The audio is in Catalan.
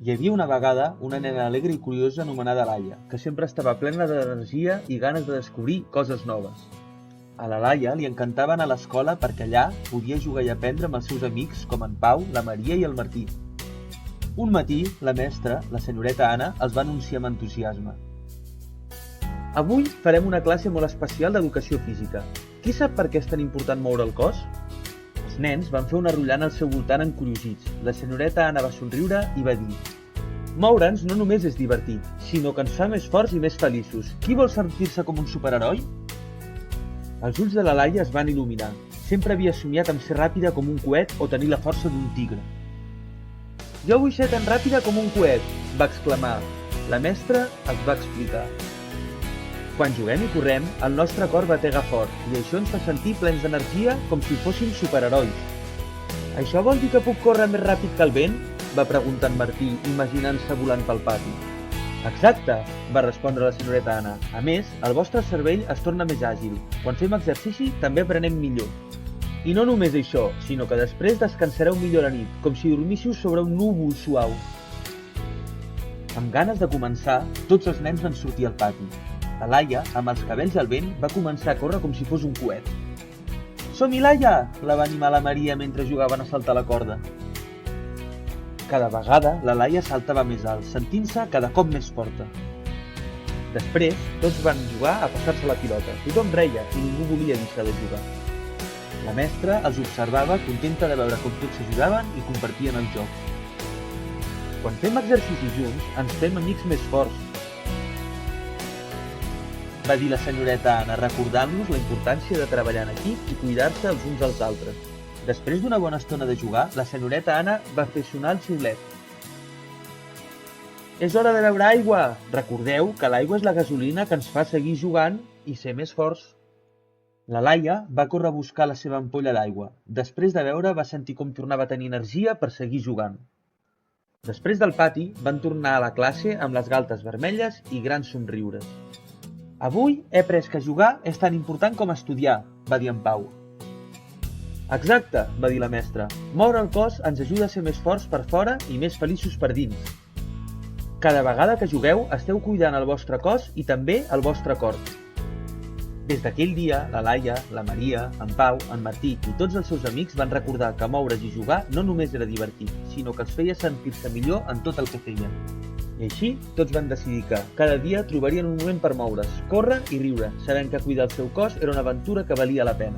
Hi havia una vegada una nena alegre i curiosa anomenada Laia, que sempre estava plena d'energia i ganes de descobrir coses noves. A la Laia li encantava anar a l'escola perquè allà podia jugar i aprendre amb els seus amics com en Pau, la Maria i el Martí. Un matí, la mestra, la senyoreta Anna, els va anunciar amb entusiasme. Avui farem una classe molt especial d'educació física. Qui sap per què és tan important moure el cos? Els nens van fer una rullant al seu voltant encuriosits. La senyoreta Anna va somriure i va dir: "Moure'ns no només és divertit, sinó que ens fa més forts i més feliços. Qui vol sentir-se com un superheroi?" Els ulls de la Laia es van il·luminar. Sempre havia somiat amb ser ràpida com un coet o tenir la força d'un tigre. "Jo vull ser tan ràpida com un coet", va exclamar. La mestra es va explicar: "Quan juguem i correm, el nostre cor batega fort i això ens fa sentir plens d'energia com si fóssim superherois." "Això vol dir que puc córrer més ràpid que el vent?", va preguntar en Martí, imaginant-se volant pel pati. "Exacte", va respondre la senyoreta Anna. "A més, el vostre cervell es torna més àgil. Quan fem exercici també aprenem millor. I no només això, sinó que després descansareu millor a la nit, com si dormíssiu sobre un núvol suau." Amb ganes de començar, tots els nens van sortir al pati. La Laia, amb els cabells al vent, va començar a córrer com si fos un coet. "Som-hi, Laia!", la va animar la Maria mentre jugaven a saltar la corda. Cada vegada, la Laia saltava més alt, sentint-se cada cop més forta. Després, tots van jugar a passar-se la pilota. Tothom reia i ningú volia deixar de jugar. La mestra els observava, contenta de veure com tots s'ajudaven i compartien el joc. "Quan fem exercicis junts, ens fem amics més forts", va dir la senyoreta Anna, recordant-nos la importància de treballar en equip i cuidar-se els uns als altres. Després d'una bona estona de jugar, la senyoreta Anna va fer sonar el xiulet. "És hora de beure aigua! Recordeu que l'aigua és la gasolina que ens fa seguir jugant i ser més forts." La Laia va córrer a buscar la seva ampolla d'aigua. Després de beure, va sentir com tornava a tenir energia per seguir jugant. Després del pati, van tornar a la classe amb les galtes vermelles i grans somriures. "Avui he après que jugar és tan important com estudiar", va dir en Pau. "Exacte", va dir la mestra. "Moure el cos ens ajuda a ser més forts per fora i més feliços per dins. Cada vegada que jugueu esteu cuidant el vostre cos i també el vostre cor." Des d'aquell dia, la Laia, la Maria, en Pau, en Martí i tots els seus amics van recordar que moure's i jugar no només era divertit, sinó que els feia sentir-se millor en tot el que feien. I així, tots van decidir que cada dia trobarien un moment per moure's, córrer i riure, sabent que cuidar el seu cos era una aventura que valia la pena.